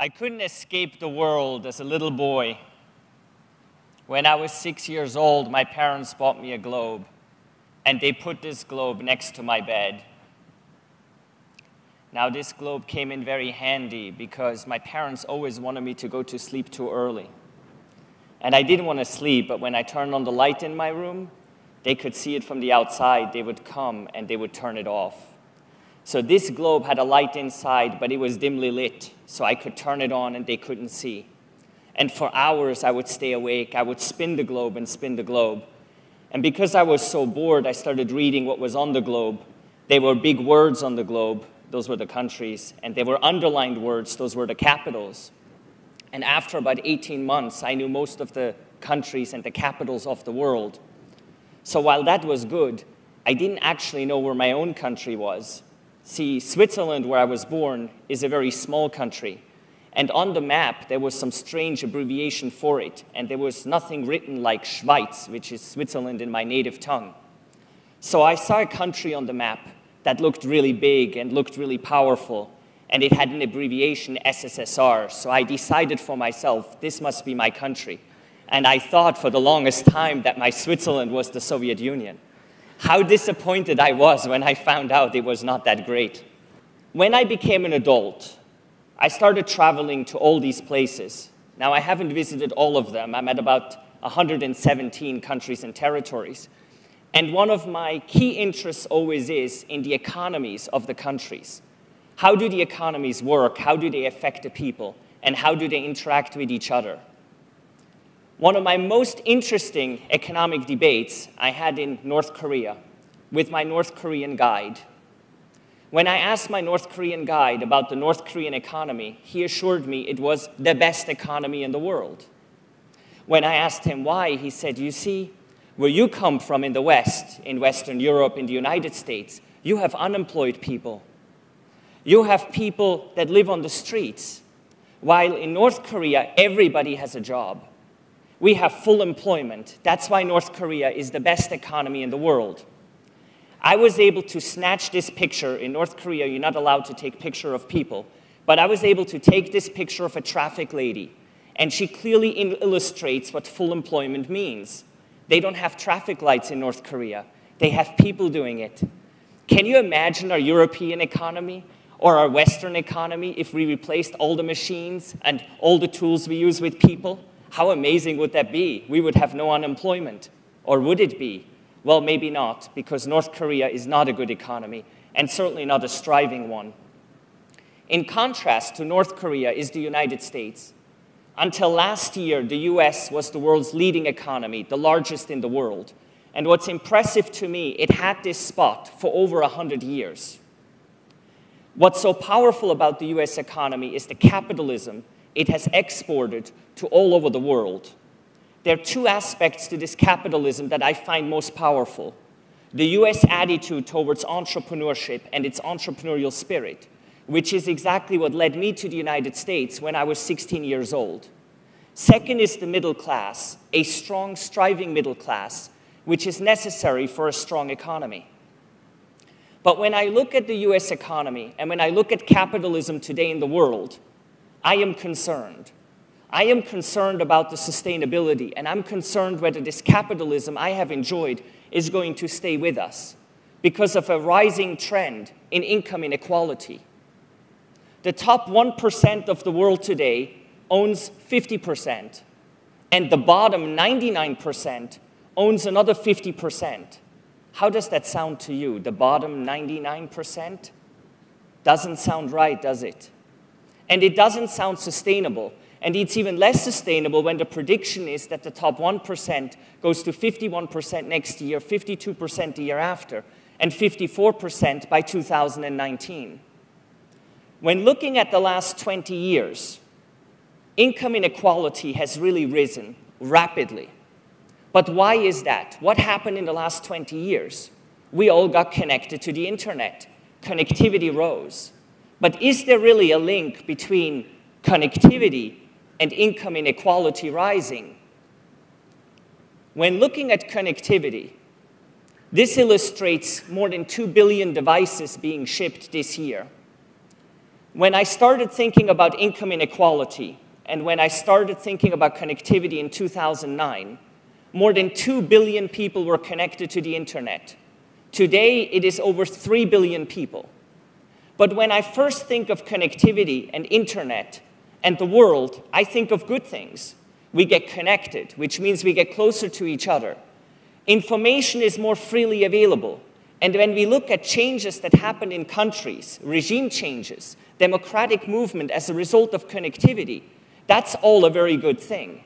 I couldn't escape the world as a little boy. When I was 6 years old, my parents bought me a globe, and they put this globe next to my bed. Now, this globe came in very handy because my parents always wanted me to go to sleep too early. And I didn't want to sleep, but when I turned on the light in my room, they could see it from the outside. They would come and they would turn it off. So this globe had a light inside, but it was dimly lit, so I could turn it on and they couldn't see. And for hours, I would stay awake. I would spin the globe and spin the globe. And because I was so bored, I started reading what was on the globe. There were big words on the globe. Those were the countries. And there were underlined words. Those were the capitals. And after about 18 months, I knew most of the countries and the capitals of the world. So while that was good, I didn't actually know where my own country was. See, Switzerland, where I was born, is a very small country. And on the map, there was some strange abbreviation for it. And there was nothing written like Schweiz, which is Switzerland in my native tongue. So I saw a country on the map that looked really big and looked really powerful. And it had an abbreviation, SSSR. So I decided for myself, this must be my country. And I thought for the longest time that my Switzerland was the Soviet Union. How disappointed I was when I found out it was not that great. When I became an adult, I started traveling to all these places. Now, I haven't visited all of them. I'm at about 117 countries and territories. And one of my key interests always is in the economies of the countries. How do the economies work? How do they affect the people? And how do they interact with each other? One of my most interesting economic debates I had in North Korea with my North Korean guide. When I asked my North Korean guide about the North Korean economy, he assured me it was the best economy in the world. When I asked him why, he said, you see, where you come from in the West, in Western Europe, in the United States, you have unemployed people. You have people that live on the streets, while in North Korea, everybody has a job. We have full employment. That's why North Korea is the best economy in the world. I was able to snatch this picture. In North Korea, you're not allowed to take picture of people. But I was able to take this picture of a traffic lady. And she clearly illustrates what full employment means. They don't have traffic lights in North Korea. They have people doing it. Can you imagine our European economy or our Western economy if we replaced all the machines and all the tools we use with people? How amazing would that be? We would have no unemployment. Or would it be? Well, maybe not, because North Korea is not a good economy, and certainly not a striving one. In contrast to North Korea is the United States. Until last year, the US was the world's leading economy, the largest in the world. And what's impressive to me, it had this spot for over 100 years. What's so powerful about the US economy is the capitalism it has exported to all over the world. There are two aspects to this capitalism that I find most powerful. The US attitude towards entrepreneurship and its entrepreneurial spirit, which is exactly what led me to the United States when I was 16 years old. Second is the middle class, a strong, striving middle class, which is necessary for a strong economy. But when I look at the US economy and when I look at capitalism today in the world, I am concerned. I am concerned about the sustainability, and I'm concerned whether this capitalism I have enjoyed is going to stay with us because of a rising trend in income inequality. The top 1% of the world today owns 50%, and the bottom 99% owns another 50%. How does that sound to you? The bottom 99%? Doesn't sound right, does it? And it doesn't sound sustainable. And it's even less sustainable when the prediction is that the top 1% goes to 51% next year, 52% the year after, and 54% by 2019. When looking at the last 20 years, income inequality has really risen rapidly. But why is that? What happened in the last 20 years? We all got connected to the internet. Connectivity rose. But is there really a link between connectivity and income inequality rising? When looking at connectivity, this illustrates more than 2 billion devices being shipped this year. When I started thinking about income inequality, and when I started thinking about connectivity in 2009, more than 2 billion people were connected to the internet. Today, it is over 3 billion people. But when I first think of connectivity and internet and the world, I think of good things. We get connected, which means we get closer to each other. Information is more freely available. And when we look at changes that happen in countries, regime changes, democratic movement as a result of connectivity, that's all a very good thing.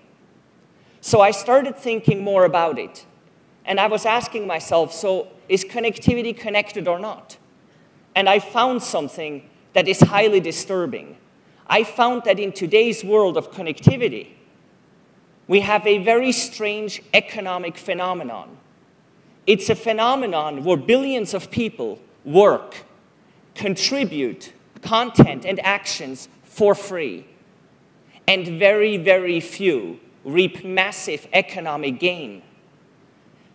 So I started thinking more about it. And I was asking myself, so is connectivity connected or not? And I found something that is highly disturbing. I found that in today's world of connectivity, we have a very strange economic phenomenon. It's a phenomenon where billions of people work, contribute content and actions for free, and very, very few reap massive economic gain.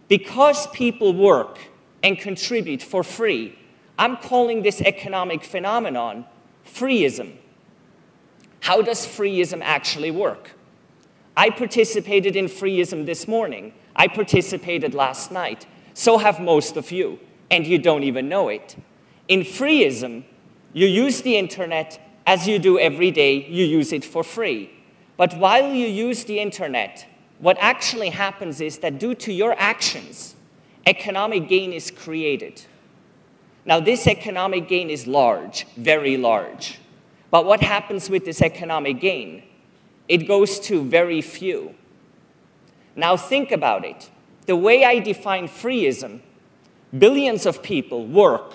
Because people work and contribute for free, I'm calling this economic phenomenon freeism. How does freeism actually work? I participated in freeism this morning. I participated last night. So have most of you, and you don't even know it. In freeism, you use the internet as you do every day. You use it for free. But while you use the internet, what actually happens is that due to your actions, economic gain is created. Now, this economic gain is large, very large. But what happens with this economic gain? It goes to very few. Now, think about it. The way I define freeism, billions of people work,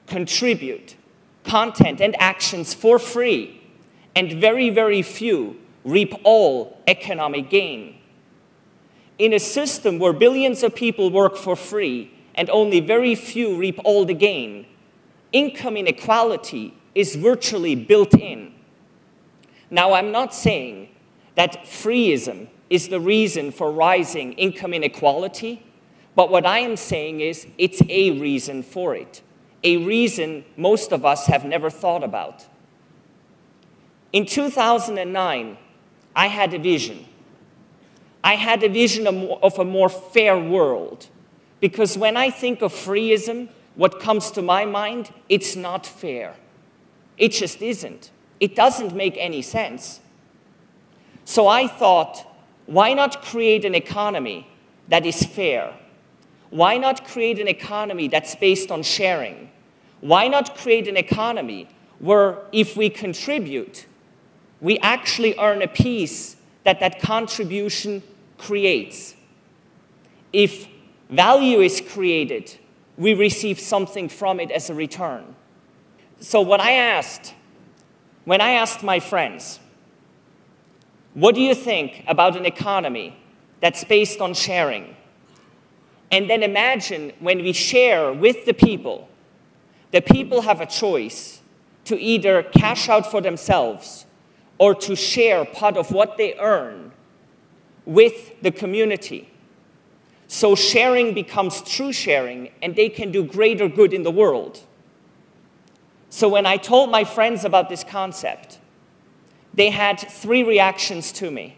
contribute content and actions for free, and very, very few reap all economic gain. In a system where billions of people work for free and only very few reap all the gain, income inequality is virtually built in. Now, I'm not saying that freeism is the reason for rising income inequality, but what I am saying is it's a reason for it, a reason most of us have never thought about. In 2009, I had a vision. I had a vision of a more fair world, because when I think of freeism, what comes to my mind, it's not fair. It just isn't. It doesn't make any sense. So I thought, why not create an economy that is fair? Why not create an economy that's based on sharing? Why not create an economy where if we contribute, we actually earn a piece that that contribution creates? If value is created, we receive something from it as a return. So when I asked my friends, what do you think about an economy that's based on sharing? And then imagine when we share with the people have a choice to either cash out for themselves or to share part of what they earn with the community. So sharing becomes true sharing, and they can do greater good in the world. So when I told my friends about this concept, they had 3 reactions to me.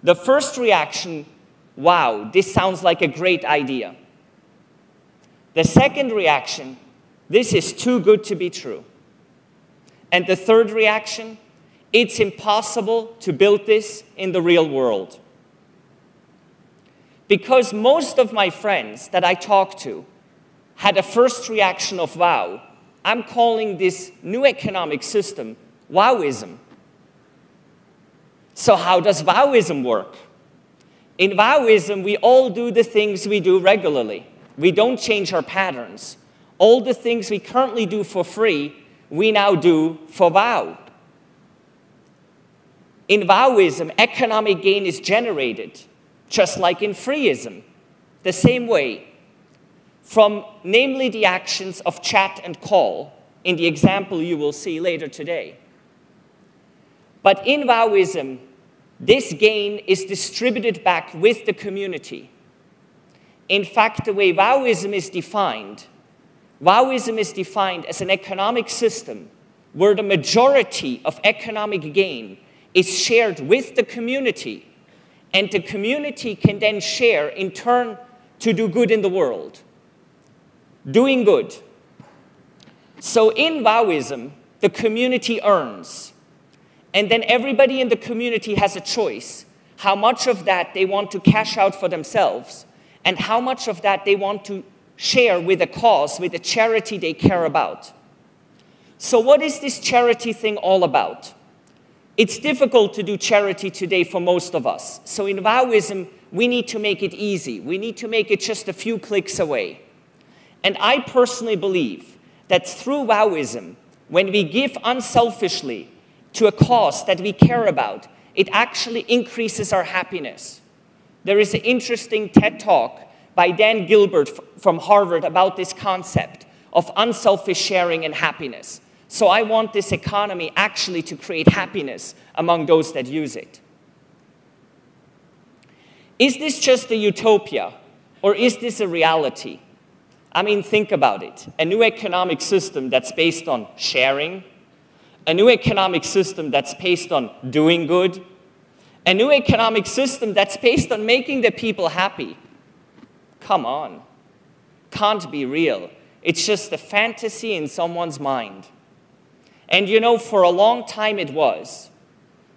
The first reaction, wow, this sounds like a great idea. The second reaction, this is too good to be true. And the third reaction, it's impossible to build this in the real world. Because most of my friends that I talked to had a first reaction of wow, I'm calling this new economic system wowism. So how does wowism work? In wowism, we all do the things we do regularly. We don't change our patterns. All the things we currently do for free, we now do for wow. In wowism, economic gain is generated, just like in freeism, the same way, from namely the actions of chat and call, in the example you will see later today. But in wowism, this gain is distributed back with the community. In fact, the way wowism is defined as an economic system where the majority of economic gain is shared with the community, and the community can then share in turn to do good in the world. Doing good. So in WowIsm, the community earns, and then everybody in the community has a choice how much of that they want to cash out for themselves and how much of that they want to share with a cause, with a charity they care about. So what is this charity thing all about? It's difficult to do charity today for most of us. So in WowIsm, we need to make it easy. We need to make it just a few clicks away. And I personally believe that through WowIsm, when we give unselfishly to a cause that we care about, it actually increases our happiness. There is an interesting TED Talk by Dan Gilbert from Harvard about this concept of unselfish sharing and happiness. So I want this economy actually to create happiness among those that use it. Is this just a utopia, or is this a reality? I mean, think about it. A new economic system that's based on sharing, a new economic system that's based on doing good, a new economic system that's based on making the people happy. Come on. Can't be real. It's just a fantasy in someone's mind. And you know, for a long time it was.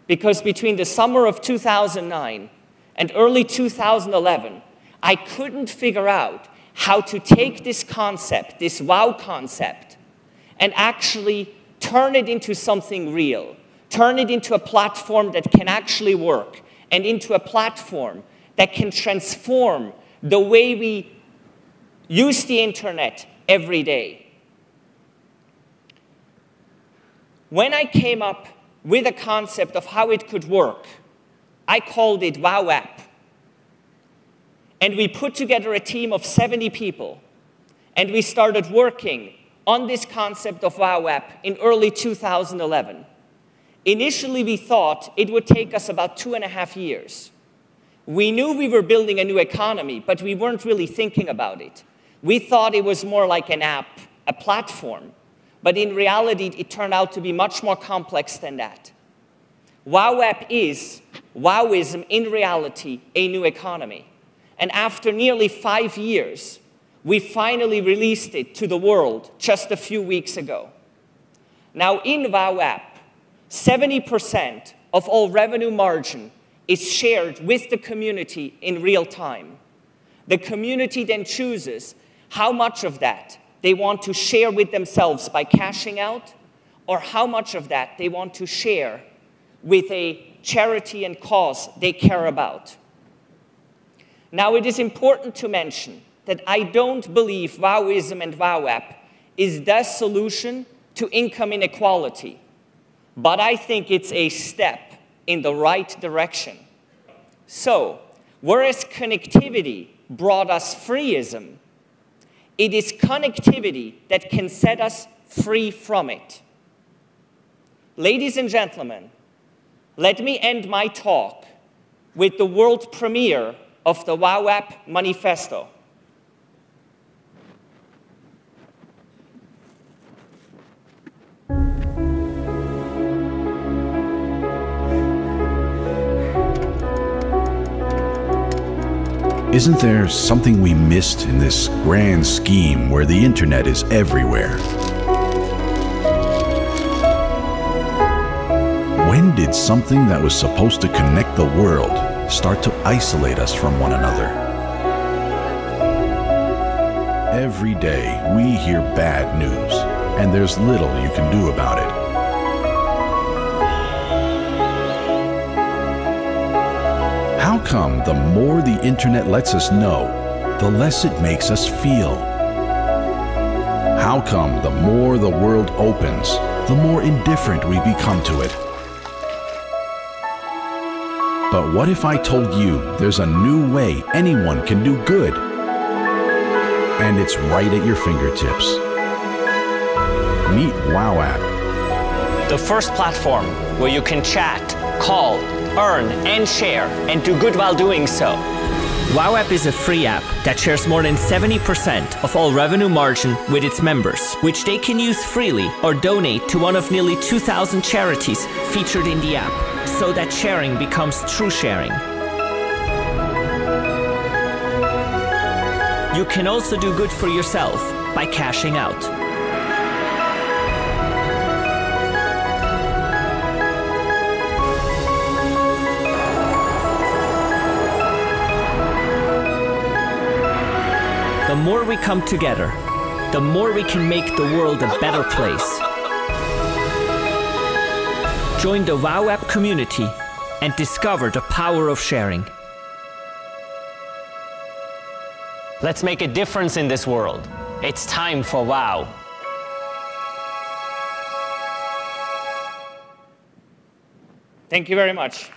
Because between the summer of 2009 and early 2011, I couldn't figure out how to take this concept, this wow concept, and actually turn it into something real. Turn it into a platform that can actually work, and into a platform that can transform the way we use the internet every day. When I came up with a concept of how it could work, I called it WowApp. And we put together a team of 70 people, and we started working on this concept of WowApp in early 2011. Initially, we thought it would take us about 2.5 years. We knew we were building a new economy, but we weren't really thinking about it. We thought it was more like an app, a platform. But in reality, it turned out to be much more complex than that. WowApp is, WowIsm in reality, a new economy. And after nearly 5 years, we finally released it to the world just a few weeks ago. Now in WowApp, 70% of all revenue margin is shared with the community in real time. The community then chooses how much of that they want to share with themselves by cashing out, or how much of that they want to share with a charity and cause they care about. Now, it is important to mention that I don't believe WowIsm and WowApp is the solution to income inequality, but I think it's a step in the right direction. So, whereas connectivity brought us freeism, it is connectivity that can set us free from it. Ladies and gentlemen, let me end my talk with the world premiere of the WowApp Manifesto. Isn't there something we missed in this grand scheme where the internet is everywhere? When did something that was supposed to connect the world start to isolate us from one another? Every day we hear bad news, and there's little you can do about it. How come the more the internet lets us know, the less it makes us feel? How come the more the world opens, the more indifferent we become to it? But what if I told you there's a new way anyone can do good? And it's right at your fingertips. Meet WowApp. The first platform where you can chat, call, earn, and share, and do good while doing so. WowApp is a free app that shares more than 70% of all revenue margin with its members, which they can use freely or donate to one of nearly 2,000 charities featured in the app, so that sharing becomes true sharing. You can also do good for yourself by cashing out. The more we come together, the more we can make the world a better place. Join the WowApp community and discover the power of sharing. Let's make a difference in this world. It's time for Wow. Thank you very much.